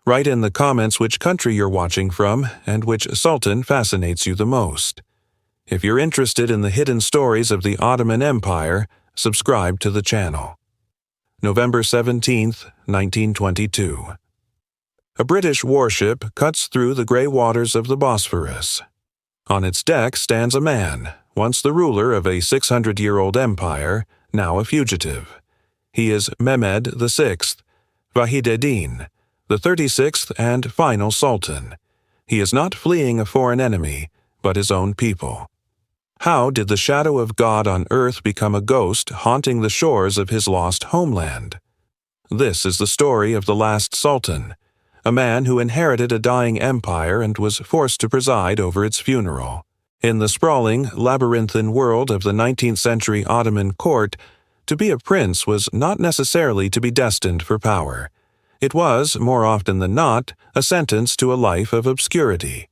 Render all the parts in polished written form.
Write in the comments which country you're watching from and which sultan fascinates you the most. If you're interested in the hidden stories of the Ottoman Empire, subscribe to the channel. November 17, 1922. A British warship cuts through the gray waters of the Bosphorus. On its deck stands a man, once the ruler of a 600-year-old empire, now a fugitive. He is Mehmed VI Vahideddin, the 36th and final sultan. He is not fleeing a foreign enemy, but his own people. How did the shadow of God on earth become a ghost haunting the shores of his lost homeland? This is the story of the last sultan, a man who inherited a dying empire and was forced to preside over its funeral. In the sprawling, labyrinthine world of the 19th century Ottoman court, to be a prince was not necessarily to be destined for power. It was, more often than not, a sentence to a life of obscurity.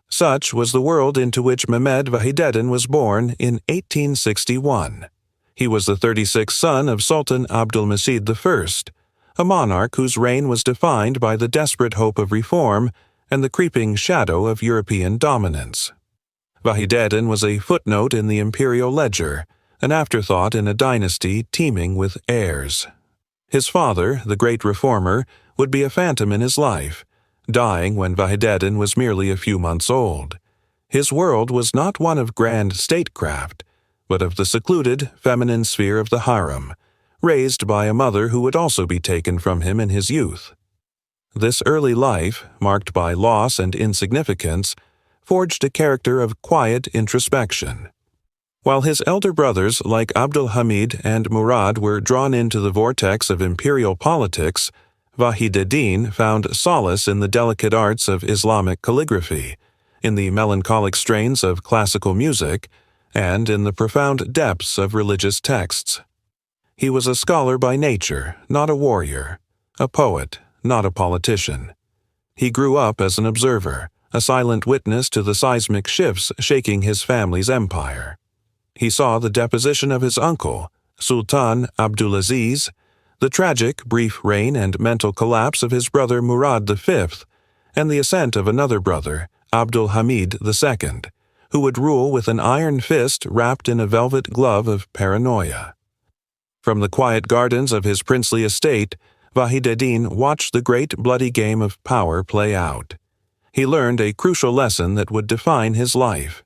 Such was the world into which Mehmed Vahideddin was born in 1861. He was the 36th son of Sultan Abdulhamid I, a monarch whose reign was defined by the desperate hope of reform and the creeping shadow of European dominance. Vahideddin was a footnote in the imperial ledger, an afterthought in a dynasty teeming with heirs. His father, the great reformer, would be a phantom in his life, dying when Vahideddin was merely a few months old. His world was not one of grand statecraft, but of the secluded, feminine sphere of the harem, raised by a mother who would also be taken from him in his youth. This early life, marked by loss and insignificance, forged a character of quiet introspection. While his elder brothers like Abdulhamid and Murad were drawn into the vortex of imperial politics, Vahideddin found solace in the delicate arts of Islamic calligraphy, in the melancholic strains of classical music, and in the profound depths of religious texts. He was a scholar by nature, not a warrior, a poet, not a politician. He grew up as an observer, a silent witness to the seismic shifts shaking his family's empire. He saw the deposition of his uncle, Sultan Abdulaziz, the tragic, brief reign and mental collapse of his brother Murad V, and the ascent of another brother, Abdulhamid II, who would rule with an iron fist wrapped in a velvet glove of paranoia. From the quiet gardens of his princely estate, Vahideddin watched the great bloody game of power play out. He learned a crucial lesson that would define his life,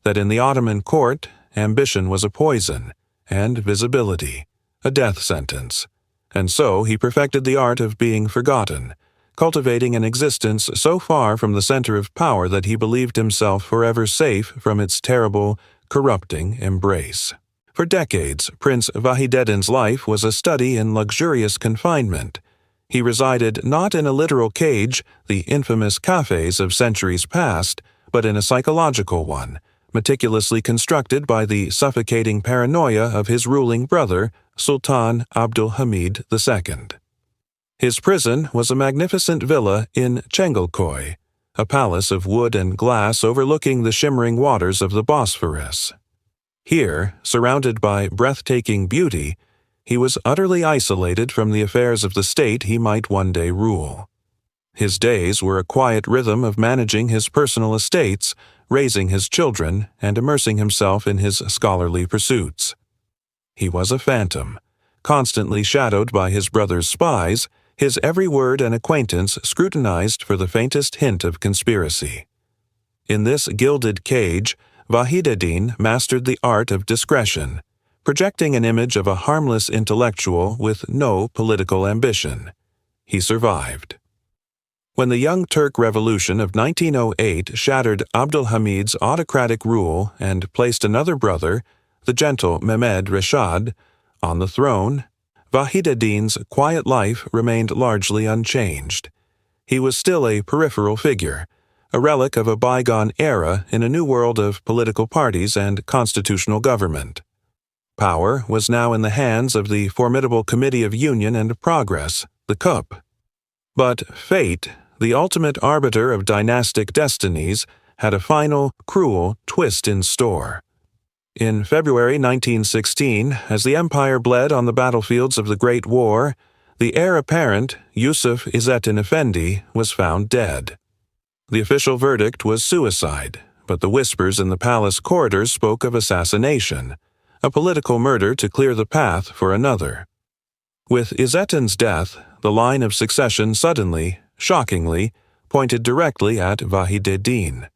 that in the Ottoman court, ambition was a poison, and visibility a death sentence. And so he perfected the art of being forgotten, cultivating an existence so far from the center of power that he believed himself forever safe from its terrible, corrupting embrace. For decades, Prince Vahideddin's life was a study in luxurious confinement. He resided not in a literal cage, the infamous cafes of centuries past, but in a psychological one, meticulously constructed by the suffocating paranoia of his ruling brother, Sultan Abdulhamid II. His prison was a magnificent villa in Chengalkoy, a palace of wood and glass overlooking the shimmering waters of the Bosphorus. Here, surrounded by breathtaking beauty, he was utterly isolated from the affairs of the state he might one day rule. His days were a quiet rhythm of managing his personal estates, raising his children, and immersing himself in his scholarly pursuits. He was a phantom, constantly shadowed by his brother's spies, his every word and acquaintance scrutinized for the faintest hint of conspiracy. In this gilded cage, Vahideddin mastered the art of discretion, projecting an image of a harmless intellectual with no political ambition. He survived. When the Young Turk Revolution of 1908 shattered Abdulhamid's autocratic rule and placed another brother, the gentle Mehmed Reshad, on the throne, Vahideddin's quiet life remained largely unchanged. He was still a peripheral figure, a relic of a bygone era in a new world of political parties and constitutional government. Power was now in the hands of the formidable Committee of Union and Progress, the CUP. But fate, the ultimate arbiter of dynastic destinies, had a final, cruel twist in store. In February 1916, as the empire bled on the battlefields of the Great War, The heir apparent, Yusuf İzzettin Efendi, was found dead. The official verdict was suicide, but the whispers in the palace corridors spoke of assassination, a political murder to clear the path for another. With İzzettin's death, the line of succession suddenly, shockingly, pointed directly at Vahideddin.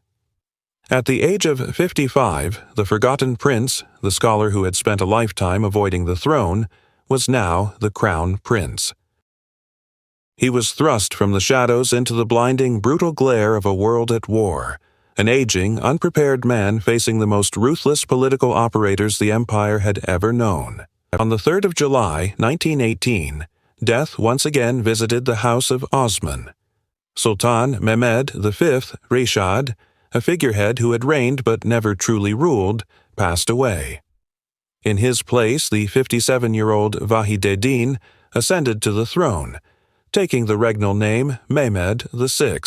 At the age of 55, the forgotten prince, the scholar who had spent a lifetime avoiding the throne, was now the crown prince. He was thrust from the shadows into the blinding, brutal glare of a world at war, an aging, unprepared man facing the most ruthless political operators the empire had ever known. On the 3rd of July, 1918, death once again visited the house of Osman. Sultan Mehmed V Reshid, a figurehead who had reigned but never truly ruled, passed away. In his place, the 57-year-old Vahideddin ascended to the throne, taking the regnal name Mehmed VI.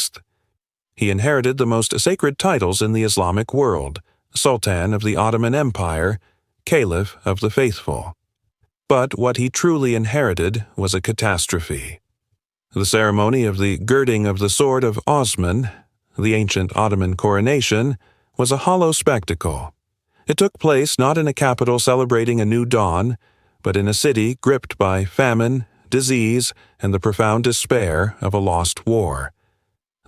He inherited the most sacred titles in the Islamic world, Sultan of the Ottoman Empire, Caliph of the Faithful. But what he truly inherited was a catastrophe. The ceremony of the girding of the sword of Osman, the ancient Ottoman coronation, was a hollow spectacle. It took place not in a capital celebrating a new dawn, but in a city gripped by famine, disease, and the profound despair of a lost war.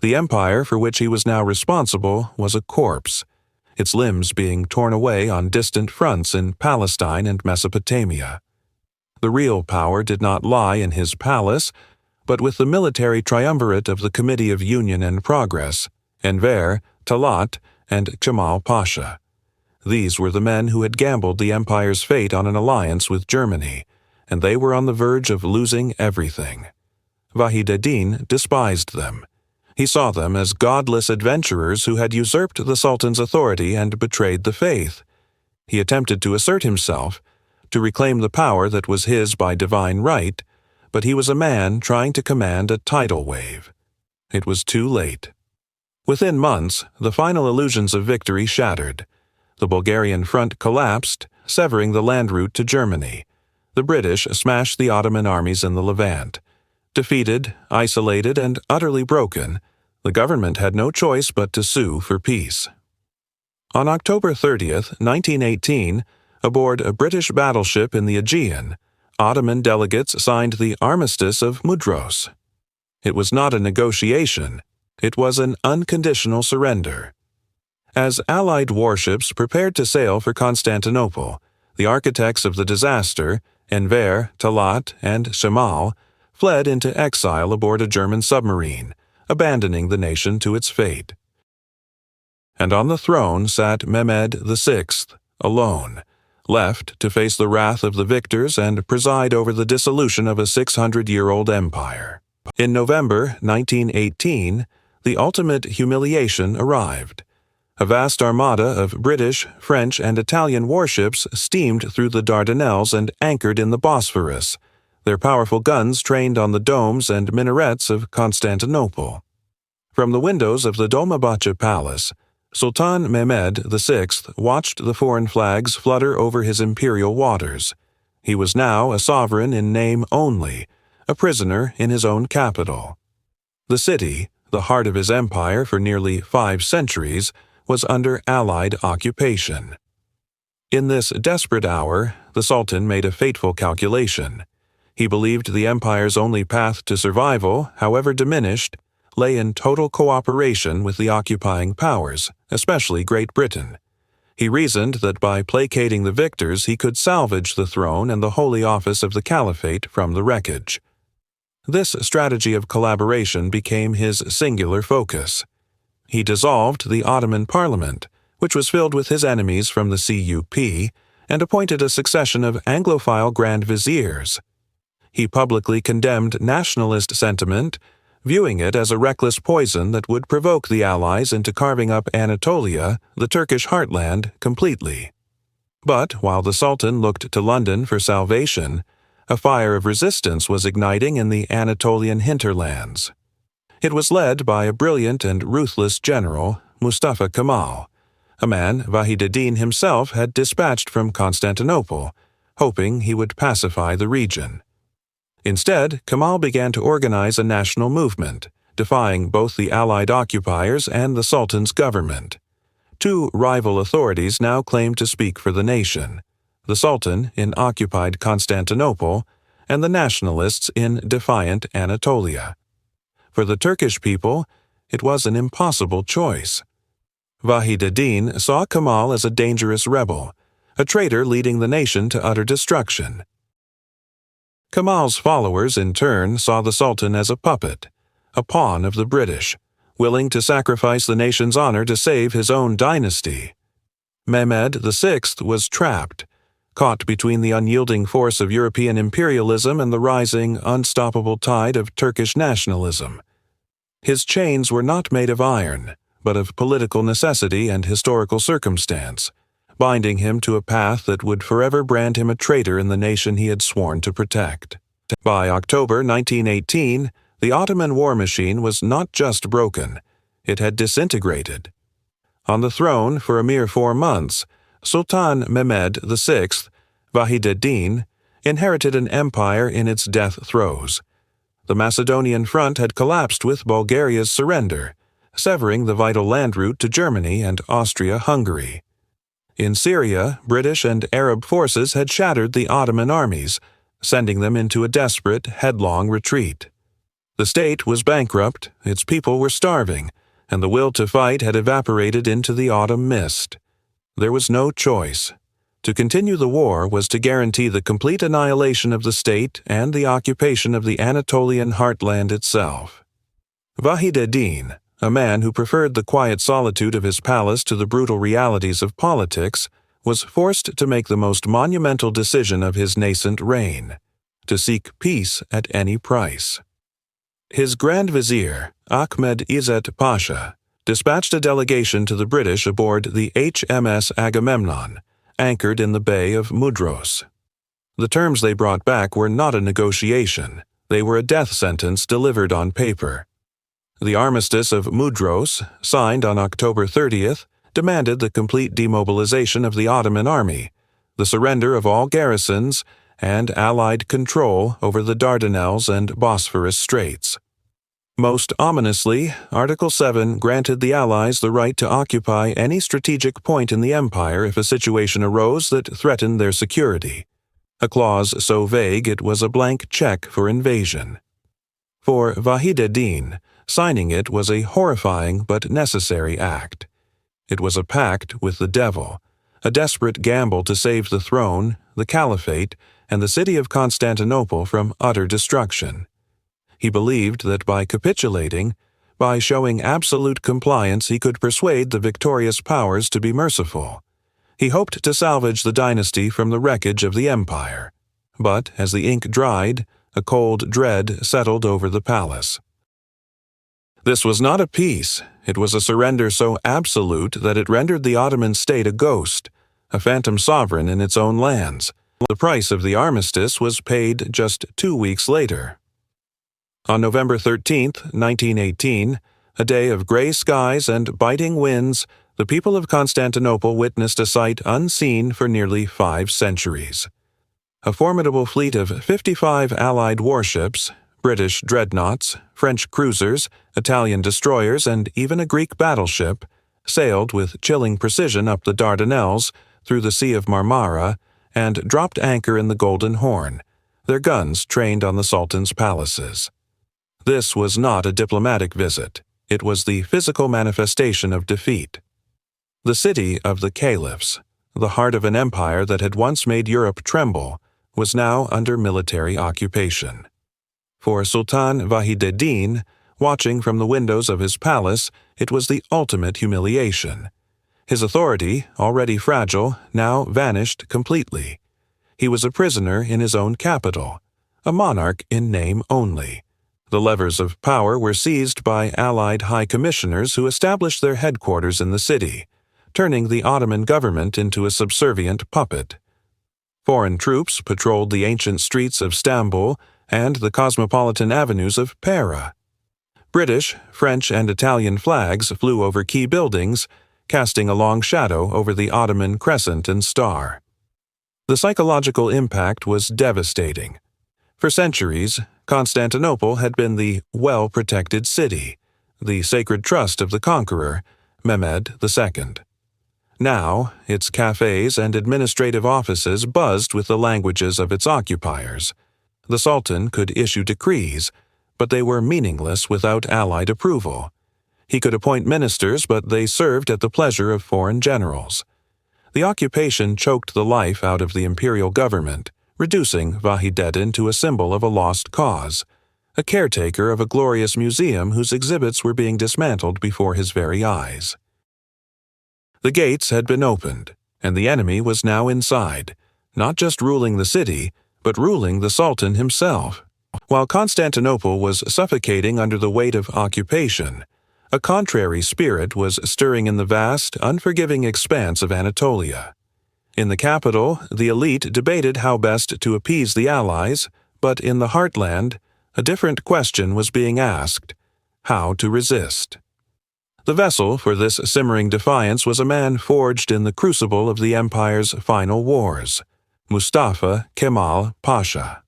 The empire for which he was now responsible was a corpse, its limbs being torn away on distant fronts in Palestine and Mesopotamia. The real power did not lie in his palace, but with the military triumvirate of the Committee of Union and Progress, Enver, Talat, and Kemal Pasha. These were the men who had gambled the empire's fate on an alliance with Germany, and they were on the verge of losing everything. Vahideddin despised them. He saw them as godless adventurers who had usurped the Sultan's authority and betrayed the faith. He attempted to assert himself, to reclaim the power that was his by divine right, but he was a man trying to command a tidal wave. It was too late. Within months, the final illusions of victory shattered. The Bulgarian front collapsed, severing the land route to Germany. The British smashed the Ottoman armies in the Levant. Defeated, isolated, and utterly broken, the government had no choice but to sue for peace. On October 30th, 1918, aboard a British battleship in the Aegean, Ottoman delegates signed the Armistice of Mudros. It was not a negotiation, it was an unconditional surrender. As Allied warships prepared to sail for Constantinople, the architects of the disaster, Enver, Talat, and Shemal, fled into exile aboard a German submarine, abandoning the nation to its fate. And on the throne sat Mehmed VI, alone, left to face the wrath of the victors and preside over the dissolution of a 600-year-old empire. In November 1918, the ultimate humiliation arrived. A vast armada of British, French, and Italian warships steamed through the Dardanelles and anchored in the Bosphorus, their powerful guns trained on the domes and minarets of Constantinople. From the windows of the Dolmabahce Palace, Sultan Mehmed VI watched the foreign flags flutter over his imperial waters. He was now a sovereign in name only, a prisoner in his own capital. The city, the heart of his empire for nearly 5 centuries, was under Allied occupation. In this desperate hour, the Sultan made a fateful calculation. He believed the empire's only path to survival, however diminished, lay in total cooperation with the occupying powers, especially Great Britain. He reasoned that by placating the victors he could salvage the throne and the holy office of the caliphate from the wreckage. This strategy of collaboration became his singular focus. He dissolved the Ottoman Parliament, which was filled with his enemies from the CUP, and appointed a succession of Anglophile Grand Viziers. He publicly condemned nationalist sentiment, viewing it as a reckless poison that would provoke the Allies into carving up Anatolia, the Turkish heartland, completely. But while the Sultan looked to London for salvation, a fire of resistance was igniting in the Anatolian hinterlands. It was led by a brilliant and ruthless general, Mustafa Kemal, a man Vahideddin himself had dispatched from Constantinople, hoping he would pacify the region. Instead, Kemal began to organize a national movement, defying both the Allied occupiers and the Sultan's government. Two rival authorities now claimed to speak for the nation: the Sultan in occupied Constantinople and the nationalists in defiant Anatolia. For the Turkish people, it was an impossible choice. Vahideddin saw Kemal as a dangerous rebel, a traitor leading the nation to utter destruction. Kemal's followers, in turn, saw the Sultan as a puppet, a pawn of the British, willing to sacrifice the nation's honor to save his own dynasty. Mehmed VI was trapped, caught between the unyielding force of European imperialism and the rising, unstoppable tide of Turkish nationalism. His chains were not made of iron, but of political necessity and historical circumstance, binding him to a path that would forever brand him a traitor in the nation he had sworn to protect. By October 1918, the Ottoman war machine was not just broken, it had disintegrated. On the throne for a mere 4 months, Sultan Mehmed VI Vahideddin inherited an empire in its death throes. The Macedonian front had collapsed with Bulgaria's surrender, severing the vital land route to Germany and Austria-Hungary. In Syria, British and Arab forces had shattered the Ottoman armies, sending them into a desperate, headlong retreat. The state was bankrupt, its people were starving, and the will to fight had evaporated into the autumn mist. There was no choice. To continue the war was to guarantee the complete annihilation of the state and the occupation of the Anatolian heartland itself. Vahideddin, a man who preferred the quiet solitude of his palace to the brutal realities of politics, was forced to make the most monumental decision of his nascent reign: to seek peace at any price. His Grand Vizier, Ahmed Izzet Pasha, dispatched a delegation to the British aboard the HMS Agamemnon, anchored in the Bay of Mudros. The terms they brought back were not a negotiation, they were a death sentence delivered on paper. The Armistice of Mudros, signed on October 30th, demanded the complete demobilization of the Ottoman army, the surrender of all garrisons, and Allied control over the Dardanelles and Bosphorus Straits. Most ominously, Article 7 granted the Allies the right to occupy any strategic point in the empire if a situation arose that threatened their security, a clause so vague it was a blank check for invasion. For Vahideddin, signing it was a horrifying but necessary act. It was a pact with the devil, a desperate gamble to save the throne, the caliphate, and the city of Constantinople from utter destruction. He believed that by capitulating, by showing absolute compliance, he could persuade the victorious powers to be merciful. He hoped to salvage the dynasty from the wreckage of the empire. But as the ink dried, a cold dread settled over the palace. This was not a peace, it was a surrender so absolute that it rendered the Ottoman state a ghost, a phantom sovereign in its own lands. The price of the armistice was paid just 2 weeks later. On November 13, 1918, a day of gray skies and biting winds, the people of Constantinople witnessed a sight unseen for nearly 5 centuries. A formidable fleet of 55 Allied warships, British dreadnoughts, French cruisers, Italian destroyers, and even a Greek battleship, sailed with chilling precision up the Dardanelles, through the Sea of Marmara, and dropped anchor in the Golden Horn, their guns trained on the Sultan's palaces. This was not a diplomatic visit, it was the physical manifestation of defeat. The city of the caliphs, the heart of an empire that had once made Europe tremble, was now under military occupation. For Sultan Vahideddin, watching from the windows of his palace, it was the ultimate humiliation. His authority, already fragile, now vanished completely. He was a prisoner in his own capital, a monarch in name only. The levers of power were seized by Allied high commissioners who established their headquarters in the city, turning the Ottoman government into a subservient puppet. Foreign troops patrolled the ancient streets of Istanbul and the cosmopolitan avenues of Pera. British, French, and Italian flags flew over key buildings, casting a long shadow over the Ottoman crescent and star. The psychological impact was devastating. For centuries, Constantinople had been the well-protected city, the sacred trust of the conqueror, Mehmed II. Now, its cafes and administrative offices buzzed with the languages of its occupiers. The Sultan could issue decrees, but they were meaningless without allied approval. He could appoint ministers, but they served at the pleasure of foreign generals. The occupation choked the life out of the imperial government, reducing Vahideddin to a symbol of a lost cause, a caretaker of a glorious museum whose exhibits were being dismantled before his very eyes. The gates had been opened, and the enemy was now inside, not just ruling the city, but ruling the Sultan himself. While Constantinople was suffocating under the weight of occupation, a contrary spirit was stirring in the vast, unforgiving expanse of Anatolia. In the capital, the elite debated how best to appease the allies, but in the heartland, a different question was being asked: how to resist. The vessel for this simmering defiance was a man forged in the crucible of the empire's final wars, Mustafa Kemal Pasha.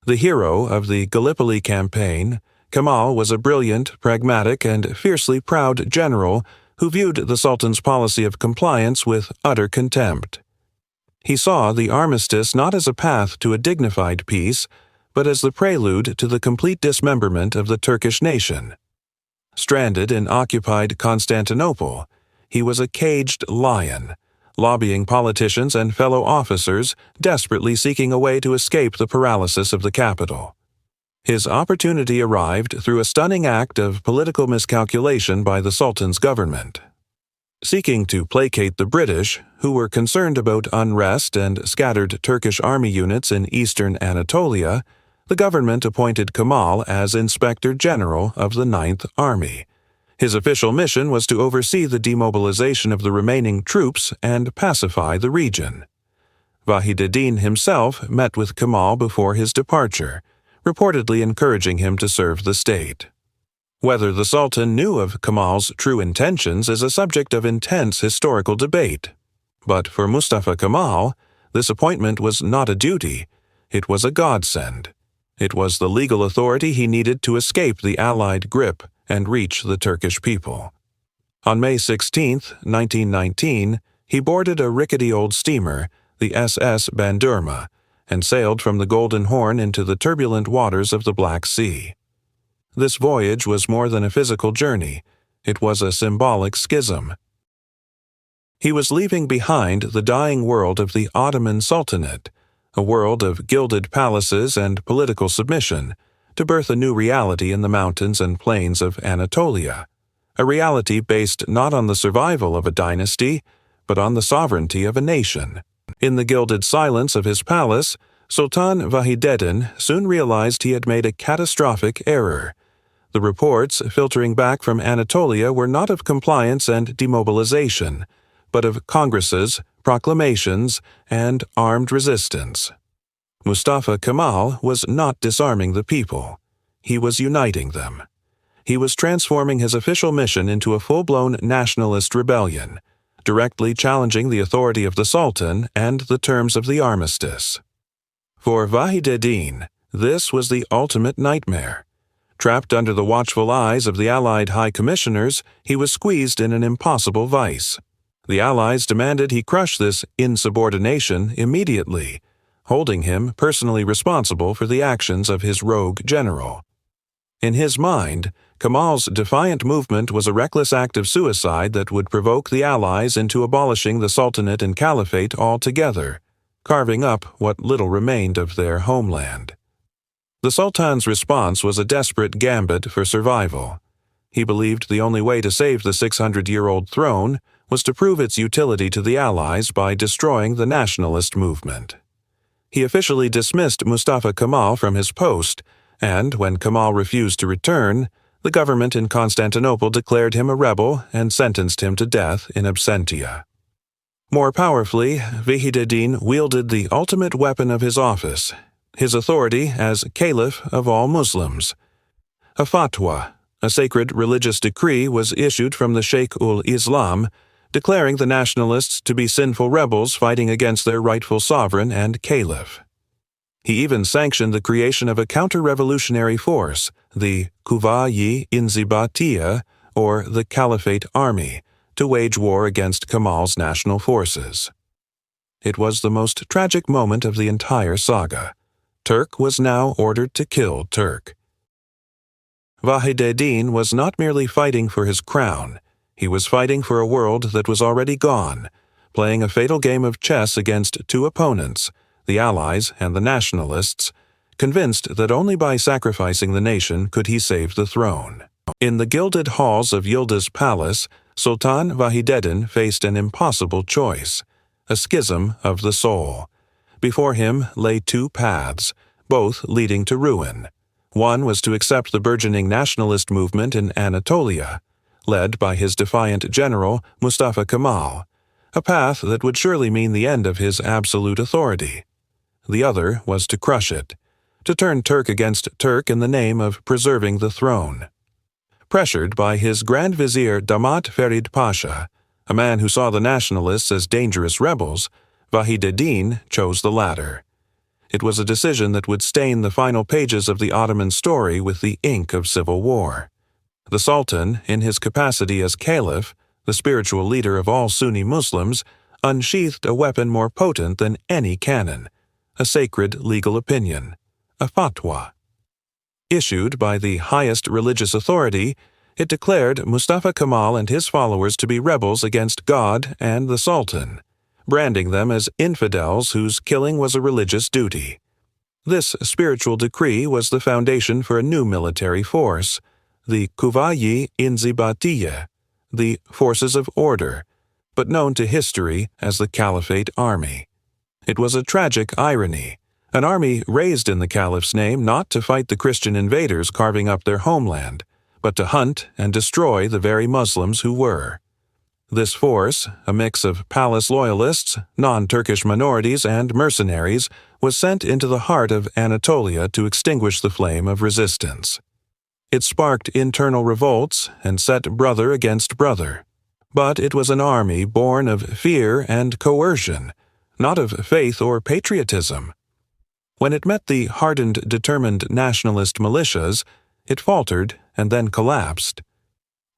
The hero of the Gallipoli campaign, Kemal was a brilliant, pragmatic, and fiercely proud general who viewed the Sultan's policy of compliance with utter contempt. He saw the armistice not as a path to a dignified peace, but as the prelude to the complete dismemberment of the Turkish nation. Stranded in occupied Constantinople, he was a caged lion, lobbying politicians and fellow officers, desperately seeking a way to escape the paralysis of the capital. His opportunity arrived through a stunning act of political miscalculation by the Sultan's government. Seeking to placate the British, who were concerned about unrest and scattered Turkish army units in eastern Anatolia, the government appointed Kemal as Inspector General of the Ninth Army. His official mission was to oversee the demobilization of the remaining troops and pacify the region. Vahideddin himself met with Kemal before his departure, reportedly encouraging him to serve the state. Whether the Sultan knew of Kemal's true intentions is a subject of intense historical debate. But for Mustafa Kemal, this appointment was not a duty, it was a godsend. It was the legal authority he needed to escape the Allied grip and reach the Turkish people. On May 16, 1919, he boarded a rickety old steamer, the SS Bandurma, and sailed from the Golden Horn into the turbulent waters of the Black Sea. This voyage was more than a physical journey, it was a symbolic schism. He was leaving behind the dying world of the Ottoman Sultanate, a world of gilded palaces and political submission, to birth a new reality in the mountains and plains of Anatolia, a reality based not on the survival of a dynasty, but on the sovereignty of a nation. In the gilded silence of his palace, Sultan Vahideddin soon realized he had made a catastrophic error. The reports filtering back from Anatolia were not of compliance and demobilization, but of congresses, proclamations, and armed resistance. Mustafa Kemal was not disarming the people. He was uniting them. He was transforming his official mission into a full-blown nationalist rebellion, directly challenging the authority of the Sultan and the terms of the armistice. For Vahideddin, this was the ultimate nightmare. Trapped under the watchful eyes of the Allied High Commissioners, he was squeezed in an impossible vice. The Allies demanded he crush this insubordination immediately, holding him personally responsible for the actions of his rogue general. In his mind, Kemal's defiant movement was a reckless act of suicide that would provoke the Allies into abolishing the Sultanate and Caliphate altogether, carving up what little remained of their homeland. The Sultan's response was a desperate gambit for survival. He believed the only way to save the 600-year-old throne was to prove its utility to the Allies by destroying the nationalist movement. He officially dismissed Mustafa Kemal from his post, and when Kemal refused to return, the government in Constantinople declared him a rebel and sentenced him to death in absentia. More powerfully, Vahideddin wielded the ultimate weapon of his office, his authority as Caliph of all Muslims. A fatwa, a sacred religious decree, was issued from the Sheikh-ul-Islam, declaring the nationalists to be sinful rebels fighting against their rightful sovereign and caliph. He even sanctioned the creation of a counter-revolutionary force, the Kuvayi Inzibatiya, or the Caliphate Army, to wage war against Kemal's national forces. It was the most tragic moment of the entire saga. Turk was now ordered to kill Turk. Vahideddin was not merely fighting for his crown, he was fighting for a world that was already gone, playing a fatal game of chess against two opponents, the Allies and the Nationalists, convinced that only by sacrificing the nation could he save the throne. In the gilded halls of Yildiz Palace, Sultan Vahideddin faced an impossible choice, a schism of the soul. Before him lay two paths, both leading to ruin. One was to accept the burgeoning nationalist movement in Anatolia, led by his defiant general Mustafa Kemal, a path that would surely mean the end of his absolute authority. The other was to crush it, to turn Turk against Turk in the name of preserving the throne. Pressured by his Grand Vizier Damat Ferid Pasha, a man who saw the nationalists as dangerous rebels, Vahideddin chose the latter. It was a decision that would stain the final pages of the Ottoman story with the ink of civil war. The Sultan, in his capacity as Caliph, the spiritual leader of all Sunni Muslims, unsheathed a weapon more potent than any cannon, a sacred legal opinion, a fatwa. Issued by the highest religious authority, it declared Mustafa Kemal and his followers to be rebels against God and the Sultan, branding them as infidels whose killing was a religious duty. This spiritual decree was the foundation for a new military force, the Kuvayi Inzibatiya, the Forces of Order, but known to history as the Caliphate Army. It was a tragic irony, an army raised in the Caliph's name not to fight the Christian invaders carving up their homeland, but to hunt and destroy the very Muslims who were. This force, a mix of palace loyalists, non-Turkish minorities, and mercenaries, was sent into the heart of Anatolia to extinguish the flame of resistance. It sparked internal revolts and set brother against brother. But it was an army born of fear and coercion, not of faith or patriotism. When it met the hardened, determined nationalist militias, it faltered and then collapsed.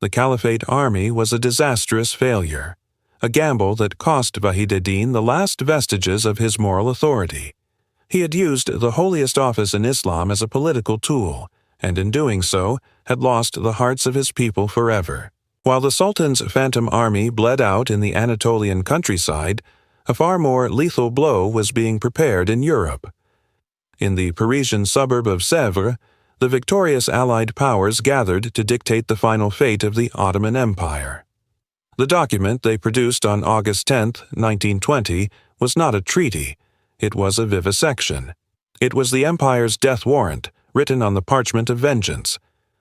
The Caliphate Army was a disastrous failure, a gamble that cost Vahideddin the last vestiges of his moral authority. He had used the holiest office in Islam as a political tool, and in doing so had lost the hearts of his people forever. While the Sultan's phantom army bled out in the Anatolian countryside, a far more lethal blow was being prepared in Europe. In the Parisian suburb of Sèvres, the victorious Allied powers gathered to dictate the final fate of the Ottoman Empire. The document they produced on August 10, 1920, was not a treaty, it was a vivisection. It was the empire's death warrant, written on the parchment of vengeance.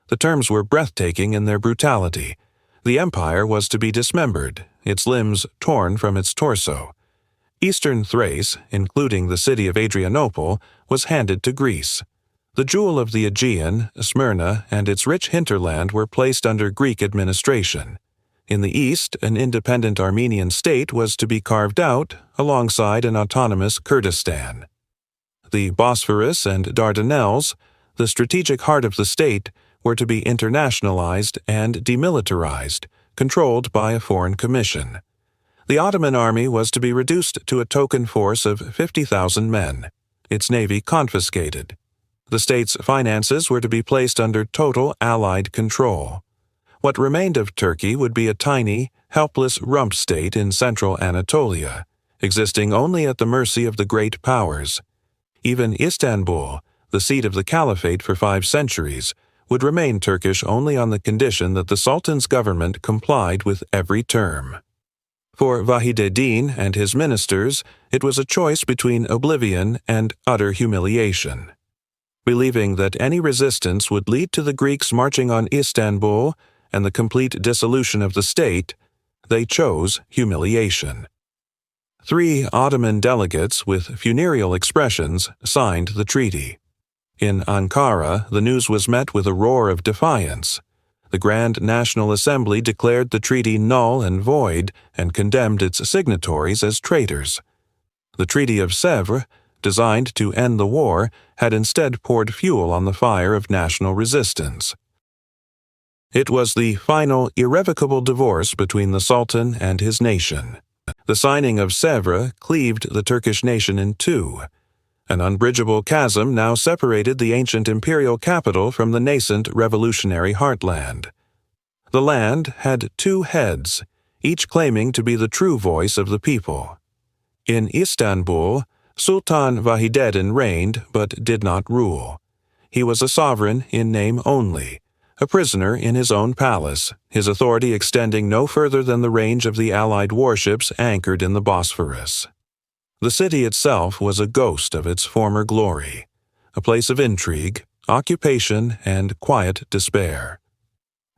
The terms were breathtaking in their brutality. The empire was to be dismembered, its limbs torn from its torso. Eastern Thrace, including the city of Adrianople, was handed to Greece. The jewel of the Aegean, Smyrna, and its rich hinterland were placed under Greek administration. In the east, an independent Armenian state was to be carved out alongside an autonomous Kurdistan. The Bosphorus and Dardanelles, the strategic heart of the state, were to be internationalized and demilitarized, controlled by a foreign commission. The Ottoman army was to be reduced to a token force of 50,000 men, its navy confiscated. The state's finances were to be placed under total Allied control. What remained of Turkey would be a tiny, helpless rump state in central Anatolia, existing only at the mercy of the great powers. Even Istanbul, the seat of the Caliphate for 5 centuries, would remain Turkish only on the condition that the Sultan's government complied with every term. For Vahideddin and his ministers, it was a choice between oblivion and utter humiliation. Believing that any resistance would lead to the Greeks marching on Istanbul and the complete dissolution of the state, they chose humiliation. 3 Ottoman delegates with funereal expressions signed the treaty. In Ankara, the news was met with a roar of defiance. The Grand National Assembly declared the treaty null and void and condemned its signatories as traitors. The Treaty of Sèvres, designed to end the war, had instead poured fuel on the fire of national resistance. It was the final, irrevocable divorce between the Sultan and his nation. The signing of Sèvres cleaved the Turkish nation in two. An unbridgeable chasm now separated the ancient imperial capital from the nascent revolutionary heartland. The land had two heads, each claiming to be the true voice of the people. In Istanbul, Sultan Vahideddin reigned but did not rule. He was a sovereign in name only, a prisoner in his own palace, his authority extending no further than the range of the Allied warships anchored in the Bosphorus. The city itself was a ghost of its former glory, a place of intrigue, occupation, and quiet despair.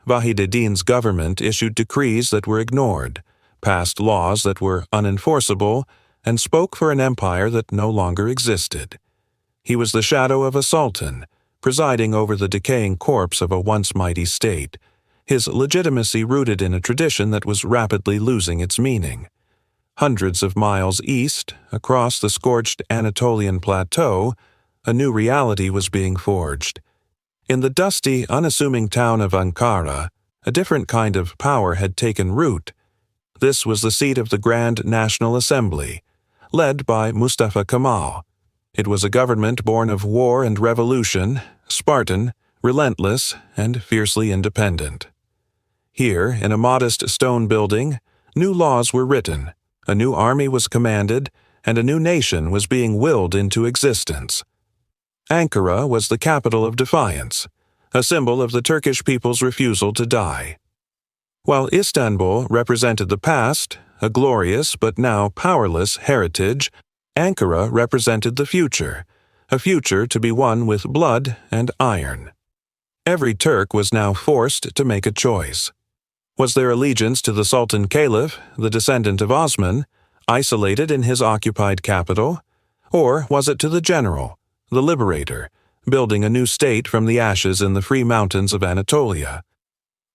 Vahideddin's government issued decrees that were ignored, passed laws that were unenforceable, and spoke for an empire that no longer existed. He was the shadow of a sultan, presiding over the decaying corpse of a once mighty state, his legitimacy rooted in a tradition that was rapidly losing its meaning. Hundreds of miles east, across the scorched Anatolian plateau, a new reality was being forged. In the dusty, unassuming town of Ankara, a different kind of power had taken root. This was the seat of the Grand National Assembly, led by Mustafa Kemal. It was a government born of war and revolution, Spartan, relentless, and fiercely independent. Here, in a modest stone building, new laws were written, a new army was commanded, and a new nation was being willed into existence. Ankara was the capital of defiance, a symbol of the Turkish people's refusal to die. While Istanbul represented the past, a glorious but now powerless heritage, Ankara represented the future, a future to be won with blood and iron. Every Turk was now forced to make a choice. Was their allegiance to the Sultan Caliph, the descendant of Osman, isolated in his occupied capital, or was it to the general, the liberator, building a new state from the ashes in the free mountains of Anatolia?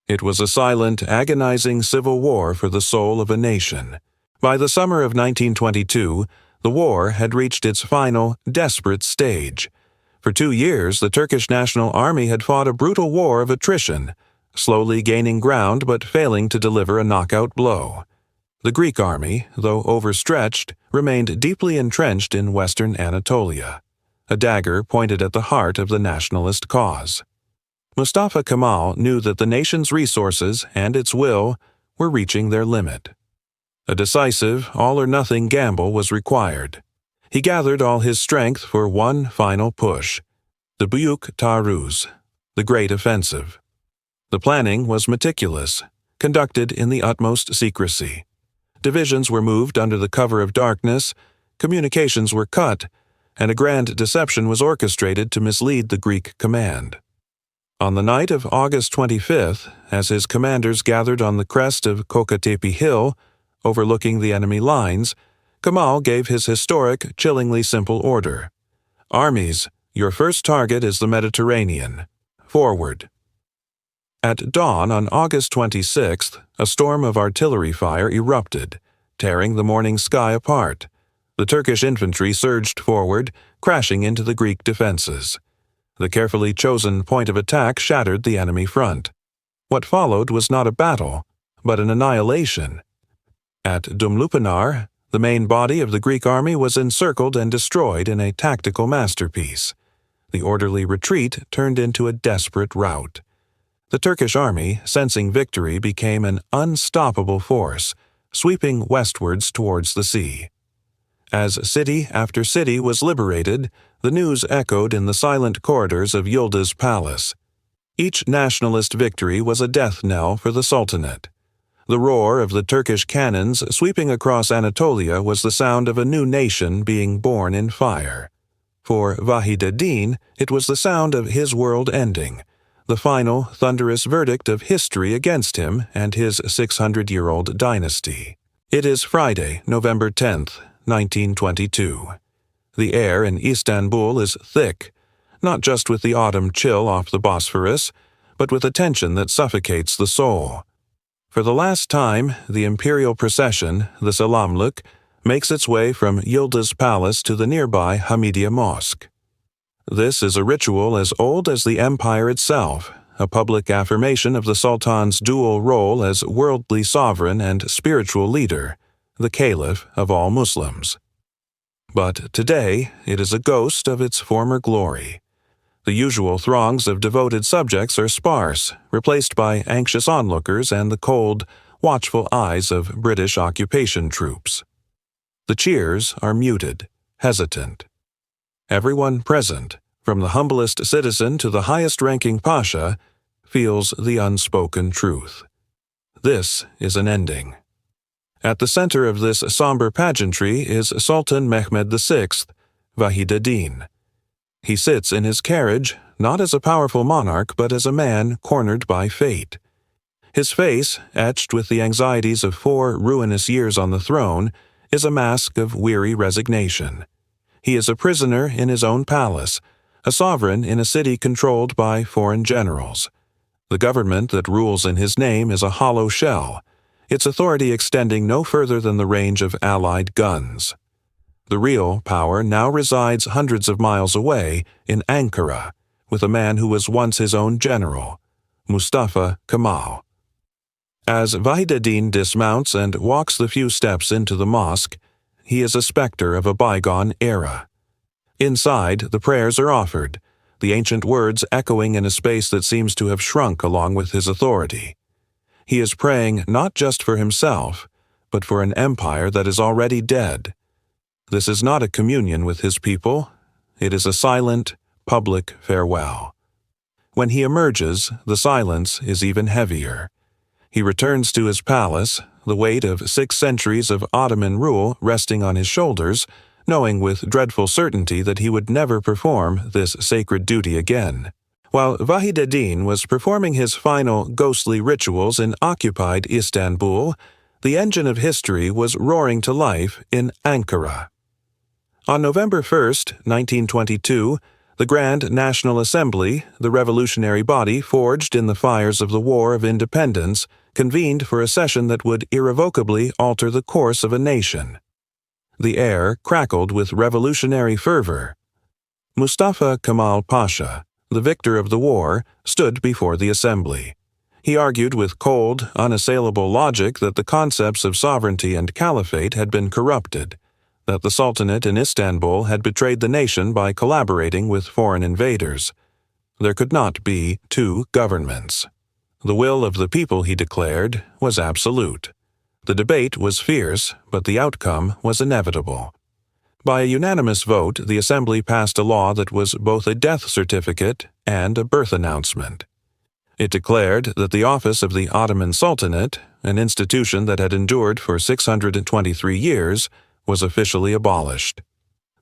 It was a silent, agonizing civil war for the soul of a nation. By the summer of 1922, the war had reached its final, desperate stage. For 2 years, the Turkish National Army had fought a brutal war of attrition, slowly gaining ground but failing to deliver a knockout blow. The Greek army, though overstretched, remained deeply entrenched in western Anatolia, a dagger pointed at the heart of the nationalist cause. Mustafa Kemal knew that the nation's resources and its will were reaching their limit. A decisive, all-or-nothing gamble was required. He gathered all his strength for one final push, the Büyük Taarruz, the Great Offensive. The planning was meticulous, conducted in the utmost secrecy. Divisions were moved under the cover of darkness, communications were cut, and a grand deception was orchestrated to mislead the Greek command. On the night of August 25th, as his commanders gathered on the crest of Kocatepe Hill, overlooking the enemy lines, Kemal gave his historic, chillingly simple order. Armies, your first target is the Mediterranean. Forward. At dawn on August 26th, a storm of artillery fire erupted, tearing the morning sky apart. The Turkish infantry surged forward, crashing into the Greek defenses. The carefully chosen point of attack shattered the enemy front. What followed was not a battle, but an annihilation. At Dumlupinar, the main body of the Greek army was encircled and destroyed in a tactical masterpiece. The orderly retreat turned into a desperate rout. The Turkish army, sensing victory, became an unstoppable force, sweeping westwards towards the sea. As city after city was liberated, the news echoed in the silent corridors of Yıldız Palace. Each nationalist victory was a death knell for the Sultanate. The roar of the Turkish cannons sweeping across Anatolia was the sound of a new nation being born in fire. For Vahideddin, it was the sound of his world ending, the final, thunderous verdict of history against him and his 600-year-old dynasty. It is Friday, November 10th, 1922. The air in Istanbul is thick, not just with the autumn chill off the Bosphorus, but with a tension that suffocates the soul. For the last time, the imperial procession, the Selamlik, makes its way from Yıldız Palace to the nearby Hamidiye Mosque. This is a ritual as old as the empire itself, a public affirmation of the Sultan's dual role as worldly sovereign and spiritual leader, the Caliph of all Muslims. But today, it is a ghost of its former glory. The usual throngs of devoted subjects are sparse, replaced by anxious onlookers and the cold, watchful eyes of British occupation troops. The cheers are muted, hesitant. Everyone present, from the humblest citizen to the highest-ranking pasha, feels the unspoken truth. This is an ending. At the center of this somber pageantry is Sultan Mehmed VI Vahideddin. He sits in his carriage, not as a powerful monarch, but as a man cornered by fate. His face, etched with the anxieties of 4 ruinous years on the throne, is a mask of weary resignation. He is a prisoner in his own palace, a sovereign in a city controlled by foreign generals. The government that rules in his name is a hollow shell, its authority extending no further than the range of Allied guns. The real power now resides hundreds of miles away in Ankara, with a man who was once his own general, Mustafa Kemal. As Vahideddin dismounts and walks the few steps into the mosque, he is a specter of a bygone era. Inside, the prayers are offered, the ancient words echoing in a space that seems to have shrunk along with his authority. He is praying not just for himself, but for an empire that is already dead. This is not a communion with his people. It is a silent, public farewell. When he emerges, the silence is even heavier. He returns to his palace, the weight of 6 centuries of Ottoman rule resting on his shoulders, knowing with dreadful certainty that he would never perform this sacred duty again. While Vahideddin was performing his final ghostly rituals in occupied Istanbul, the engine of history was roaring to life in Ankara. On November 1, 1922, the Grand National Assembly, the revolutionary body forged in the fires of the War of Independence, convened for a session that would irrevocably alter the course of a nation. The air crackled with revolutionary fervor. Mustafa Kemal Pasha, the victor of the war, stood before the assembly. He argued with cold, unassailable logic that the concepts of sovereignty and caliphate had been corrupted, that the Sultanate in Istanbul had betrayed the nation by collaborating with foreign invaders. There could not be 2 governments. The will of the people, he declared, was absolute. The debate was fierce, but the outcome was inevitable. By a unanimous vote, the assembly passed a law that was both a death certificate and a birth announcement. It declared that the office of the Ottoman Sultanate, an institution that had endured for 623 years, was officially abolished.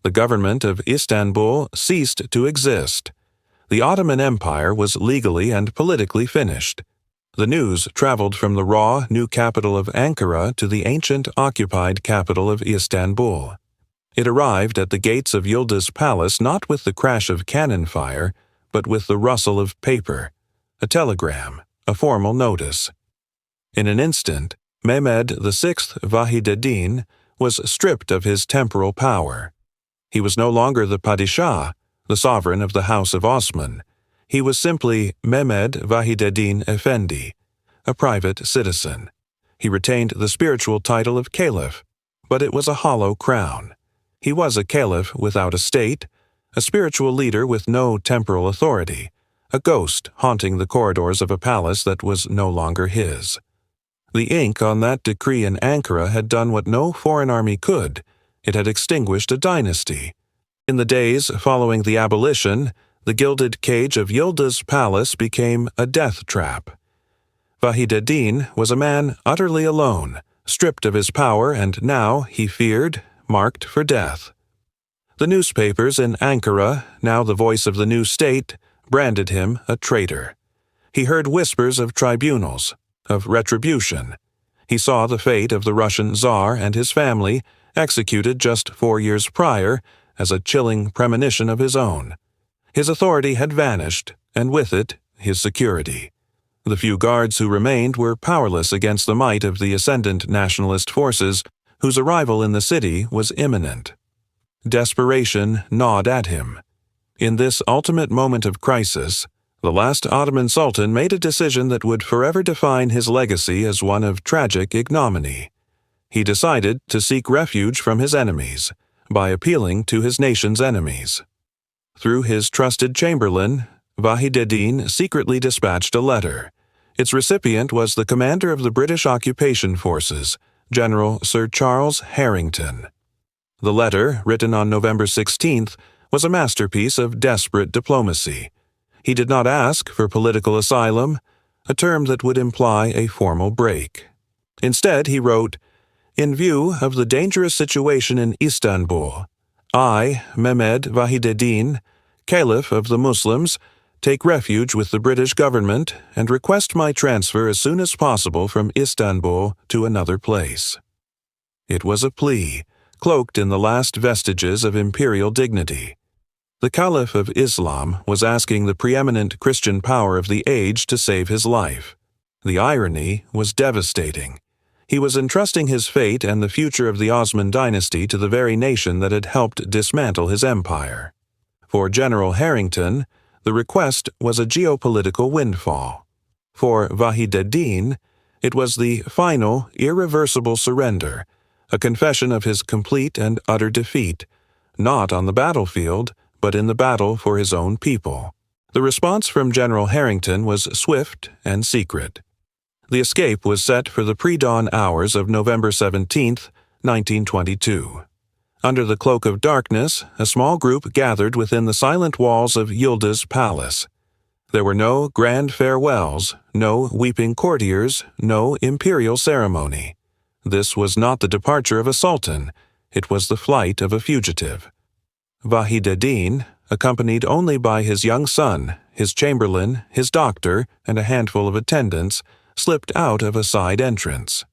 The government of Istanbul ceased to exist. The Ottoman Empire was legally and politically finished. The news traveled from the raw new capital of Ankara to the ancient occupied capital of Istanbul. It arrived at the gates of Yıldız Palace not with the crash of cannon fire, but with the rustle of paper, a telegram, a formal notice. In an instant, Mehmed VI Vahideddin was stripped of his temporal power. He was no longer the Padishah, the sovereign of the House of Osman. He was simply Mehmed Vahideddin Effendi, a private citizen. He retained the spiritual title of Caliph, but it was a hollow crown. He was a caliph without a state, a spiritual leader with no temporal authority, a ghost haunting the corridors of a palace that was no longer his. The ink on that decree in Ankara had done what no foreign army could. It had extinguished a dynasty. In the days following the abolition, the gilded cage of Yıldız Palace became a death trap. Vahideddin was a man utterly alone, stripped of his power and now, he feared, marked for death. The newspapers in Ankara, now the voice of the new state, branded him a traitor. He heard whispers of tribunals, of retribution. He saw the fate of the Russian Tsar and his family, executed just 4 years prior, as a chilling premonition of his own. His authority had vanished, and with it, his security. The few guards who remained were powerless against the might of the ascendant nationalist forces, whose arrival in the city was imminent. Desperation gnawed at him. In this ultimate moment of crisis, the last Ottoman Sultan made a decision that would forever define his legacy as one of tragic ignominy. He decided to seek refuge from his enemies by appealing to his nation's enemies. Through his trusted chamberlain, Vahideddin secretly dispatched a letter. Its recipient was the commander of the British occupation forces, General Sir Charles Harrington. The letter, written on November 16th, was a masterpiece of desperate diplomacy. He did not ask for political asylum, a term that would imply a formal break. Instead, he wrote, "In view of the dangerous situation in Istanbul, I, Mehmed Vahideddin, Caliph of the Muslims, take refuge with the British government and request my transfer as soon as possible from Istanbul to another place." It was a plea, cloaked in the last vestiges of imperial dignity. The Caliph of Islam was asking the preeminent Christian power of the age to save his life. The irony was devastating. He was entrusting his fate and the future of the Osman dynasty to the very nation that had helped dismantle his empire. For General Harrington, the request was a geopolitical windfall. For Vahideddin, it was the final, irreversible surrender, a confession of his complete and utter defeat, not on the battlefield, but in the battle for his own people. The response from General Harrington was swift and secret. The escape was set for the pre-dawn hours of November 17, 1922. Under the cloak of darkness, a small group gathered within the silent walls of Yıldız Palace. There were no grand farewells, no weeping courtiers, no imperial ceremony. This was not the departure of a sultan, it was the flight of a fugitive. Vahideddin, accompanied only by his young son, his chamberlain, his doctor, and a handful of attendants, slipped out of a side entrance.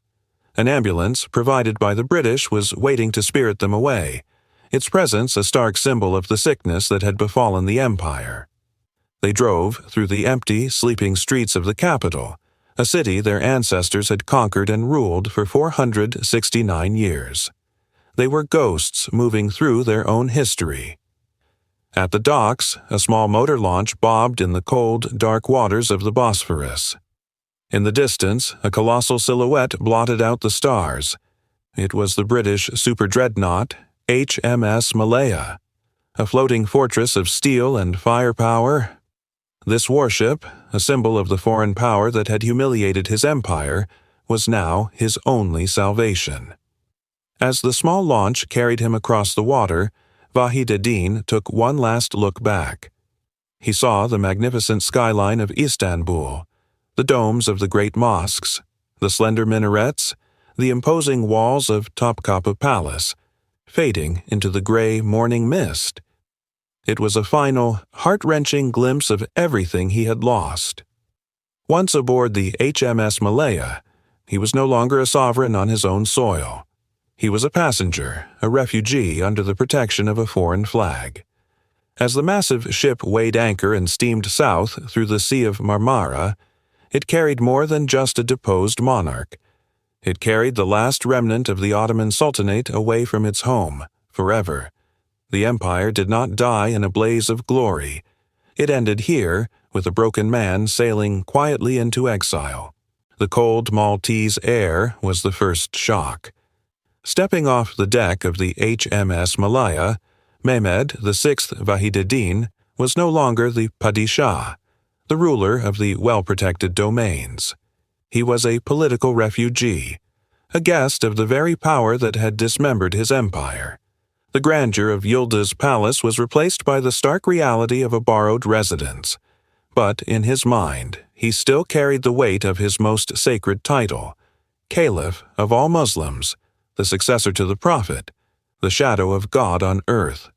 An ambulance, provided by the British, was waiting to spirit them away, its presence a stark symbol of the sickness that had befallen the empire. They drove through the empty, sleeping streets of the capital, a city their ancestors had conquered and ruled for 469 years. They were ghosts moving through their own history. At the docks, a small motor launch bobbed in the cold, dark waters of the Bosphorus. In the distance, a colossal silhouette blotted out the stars. It was the British super-dreadnought HMS Malaya, a floating fortress of steel and firepower. This warship, a symbol of the foreign power that had humiliated his empire, was now his only salvation. As the small launch carried him across the water, Vahideddin took one last look back. He saw the magnificent skyline of Istanbul, the domes of the great mosques, the slender minarets, the imposing walls of Topkapi Palace, fading into the gray morning mist. It was a final, heart-wrenching glimpse of everything he had lost. Once aboard the HMS Malaya, he was no longer a sovereign on his own soil. He was a passenger, a refugee under the protection of a foreign flag. As the massive ship weighed anchor and steamed south through the Sea of Marmara, it carried more than just a deposed monarch. It carried the last remnant of the Ottoman Sultanate away from its home, forever. The empire did not die in a blaze of glory. It ended here, with a broken man sailing quietly into exile. The cold Maltese air was the first shock. Stepping off the deck of the HMS Malaya, Mehmed VI Vahideddin was no longer the Padishah, the ruler of the well-protected domains. He was a political refugee, a guest of the very power that had dismembered his empire. The grandeur of Yıldız Palace was replaced by the stark reality of a borrowed residence. But in his mind, he still carried the weight of his most sacred title, Caliph of all Muslims, the successor to the Prophet, the shadow of God on earth.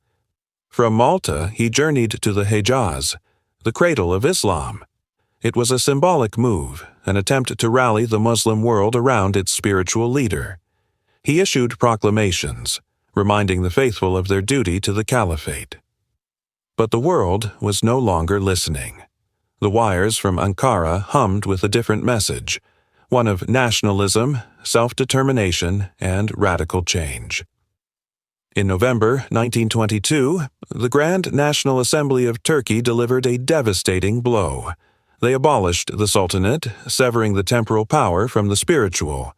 From Malta, he journeyed to the Hejaz, the cradle of Islam. It was a symbolic move, an attempt to rally the Muslim world around its spiritual leader. He issued proclamations, reminding the faithful of their duty to the caliphate. But the world was no longer listening. The wires from Ankara hummed with a different message, one of nationalism, self-determination, and radical change. In November 1922, the Grand National Assembly of Turkey delivered a devastating blow. They abolished the Sultanate, severing the temporal power from the spiritual.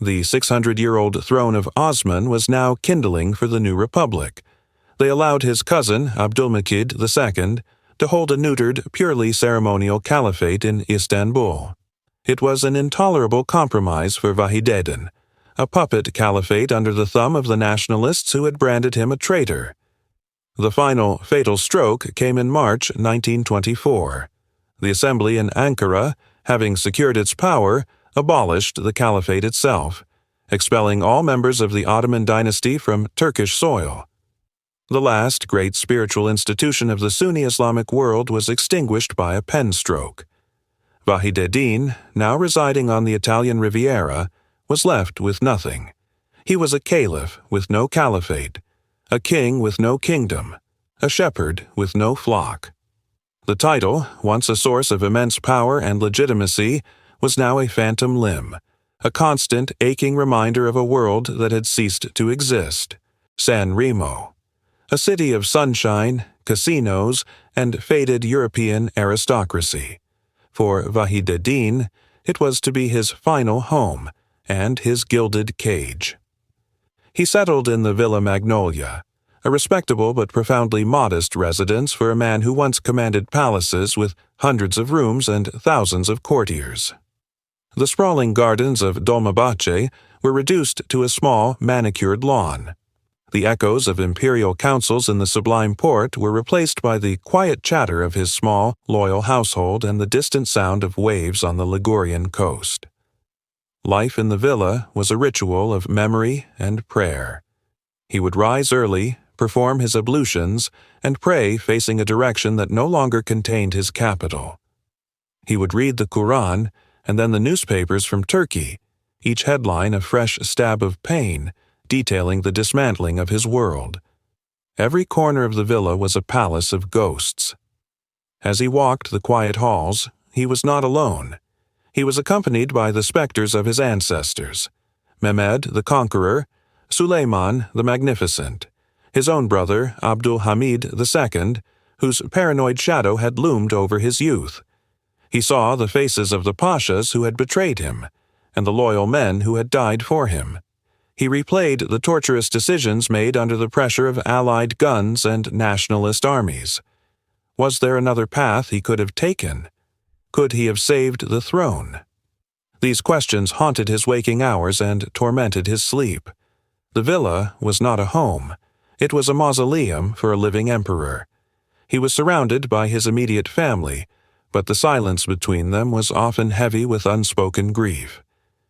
The 600-year-old throne of Osman was now kindling for the new republic. They allowed his cousin, Abdulhamid II, to hold a neutered, purely ceremonial caliphate in Istanbul. It was an intolerable compromise for Vahideddin, a puppet caliphate under the thumb of the nationalists who had branded him a traitor. The final fatal stroke came in March 1924. The assembly in Ankara, having secured its power, abolished the caliphate itself, expelling all members of the Ottoman dynasty from Turkish soil. The last great spiritual institution of the Sunni Islamic world was extinguished by a pen stroke. Vahideddin, now residing on the Italian Riviera, was left with nothing. He was a caliph with no caliphate, a king with no kingdom, a shepherd with no flock. The title, once a source of immense power and legitimacy, was now a phantom limb, a constant, aching reminder of a world that had ceased to exist. San Remo, a city of sunshine, casinos, and faded European aristocracy. For Vahideddin, it was to be his final home and his gilded cage. He settled in the Villa Magnolia, a respectable but profoundly modest residence for a man who once commanded palaces with hundreds of rooms and thousands of courtiers. The sprawling gardens of Dolmabahce were reduced to a small, manicured lawn. The echoes of imperial councils in the Sublime Porte were replaced by the quiet chatter of his small, loyal household and the distant sound of waves on the Ligurian coast. Life in the villa was a ritual of memory and prayer. He would rise early, perform his ablutions, and pray facing a direction that no longer contained his capital. He would read the Quran, and then the newspapers from Turkey, each headline a fresh stab of pain, detailing the dismantling of his world. Every corner of the villa was a palace of ghosts. As he walked the quiet halls, he was not alone. He was accompanied by the specters of his ancestors, Mehmed the Conqueror, Suleiman the Magnificent, his own brother Abdulhamid II, whose paranoid shadow had loomed over his youth. He saw the faces of the pashas who had betrayed him, and the loyal men who had died for him. He replayed the torturous decisions made under the pressure of Allied guns and nationalist armies. Was there another path he could have taken? Could he have saved the throne? These questions haunted his waking hours and tormented his sleep. The villa was not a home. It was a mausoleum for a living emperor. He was surrounded by his immediate family, but the silence between them was often heavy with unspoken grief.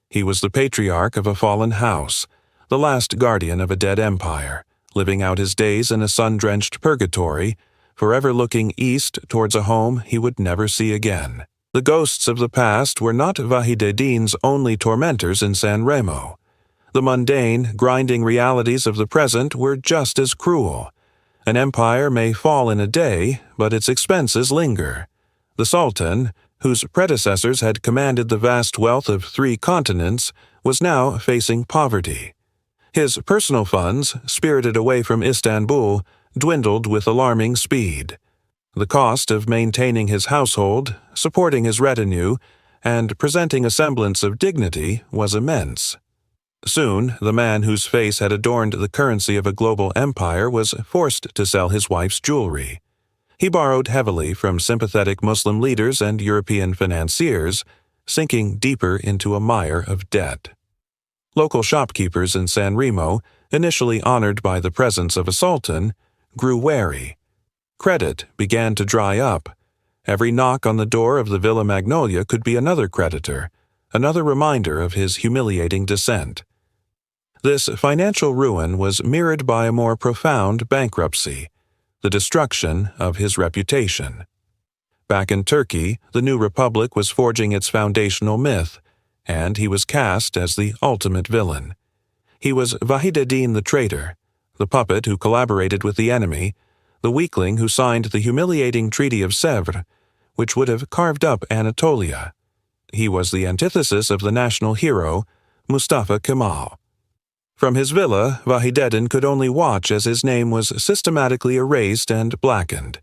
He was the patriarch of a fallen house, the last guardian of a dead empire, living out his days in a sun-drenched purgatory, forever looking east towards a home he would never see again. The ghosts of the past were not Vahideddin's only tormentors in San Remo. The mundane, grinding realities of the present were just as cruel. An empire may fall in a day, but its expenses linger. The Sultan, whose predecessors had commanded the vast wealth of 3 continents, was now facing poverty. His personal funds, spirited away from Istanbul, dwindled with alarming speed. The cost of maintaining his household, supporting his retinue, and presenting a semblance of dignity was immense. Soon, the man whose face had adorned the currency of a global empire was forced to sell his wife's jewelry. He borrowed heavily from sympathetic Muslim leaders and European financiers, sinking deeper into a mire of debt. Local shopkeepers in San Remo, initially honored by the presence of a sultan, grew wary. Credit began to dry up. Every knock on the door of the Villa Magnolia could be another creditor, another reminder of his humiliating descent. This financial ruin was mirrored by a more profound bankruptcy, the destruction of his reputation. Back in Turkey, the new republic was forging its foundational myth, and he was cast as the ultimate villain. He was Vahideddin the traitor, the puppet who collaborated with the enemy, the weakling who signed the humiliating Treaty of Sèvres, which would have carved up Anatolia. He was the antithesis of the national hero, Mustafa Kemal. From his villa, Vahideddin could only watch as his name was systematically erased and blackened.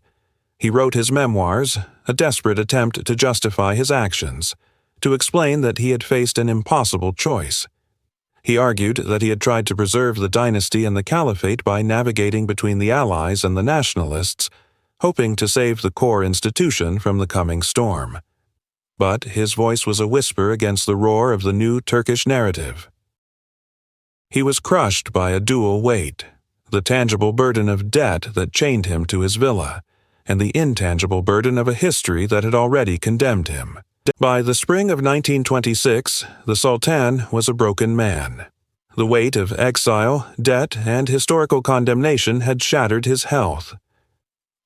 He wrote his memoirs, a desperate attempt to justify his actions, to explain that he had faced an impossible choice. He argued that he had tried to preserve the dynasty and the caliphate by navigating between the allies and the nationalists, hoping to save the core institution from the coming storm. But his voice was a whisper against the roar of the new Turkish narrative. He was crushed by a dual weight, the tangible burden of debt that chained him to his villa, and the intangible burden of a history that had already condemned him. By the spring of 1926, the Sultan was a broken man. The weight of exile, debt, and historical condemnation had shattered his health.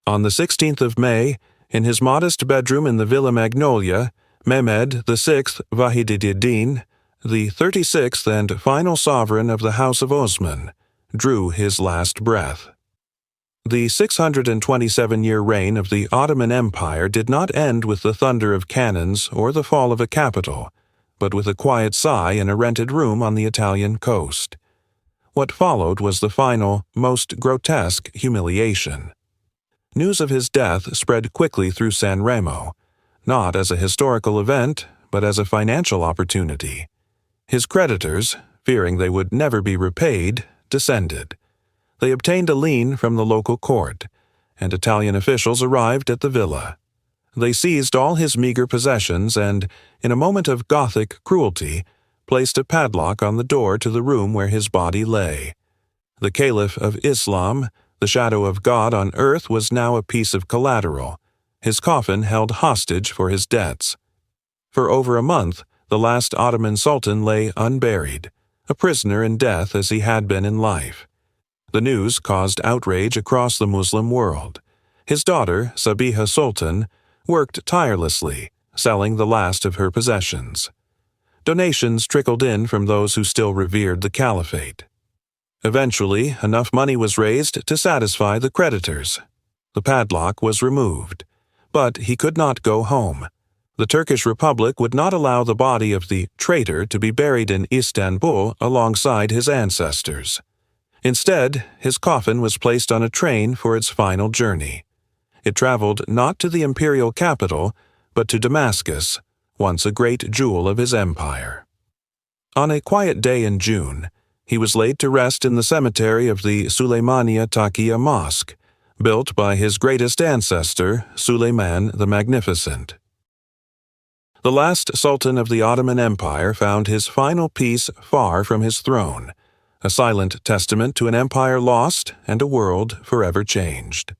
On the 16th of May, in his modest bedroom in the Villa Magnolia, Mehmed VI Vahideddin, the 36th and final sovereign of the House of Osman, drew his last breath. The 627-year reign of the Ottoman Empire did not end with the thunder of cannons or the fall of a capital, but with a quiet sigh in a rented room on the Italian coast. What followed was the final, most grotesque humiliation. News of his death spread quickly through San Remo, not as a historical event, but as a financial opportunity. His creditors, fearing they would never be repaid, descended. They obtained a lien from the local court, and Italian officials arrived at the villa. They seized all his meager possessions and, in a moment of Gothic cruelty, placed a padlock on the door to the room where his body lay. The Caliph of Islam, the shadow of God on earth, was now a piece of collateral, his coffin held hostage for his debts. For over a month, the last Ottoman Sultan lay unburied, a prisoner in death as he had been in life. The news caused outrage across the Muslim world. His daughter, Sabiha Sultan, worked tirelessly, selling the last of her possessions. Donations trickled in from those who still revered the caliphate. Eventually, enough money was raised to satisfy the creditors. The padlock was removed, but he could not go home. The Turkish Republic would not allow the body of the traitor to be buried in Istanbul alongside his ancestors. Instead, his coffin was placed on a train for its final journey. It traveled not to the imperial capital, but to Damascus, once a great jewel of his empire. On a quiet day in June, he was laid to rest in the cemetery of the Süleymaniye Taqiya Mosque, built by his greatest ancestor, Suleiman the Magnificent. The last Sultan of the Ottoman Empire found his final peace far from his throne, a silent testament to an empire lost and a world forever changed.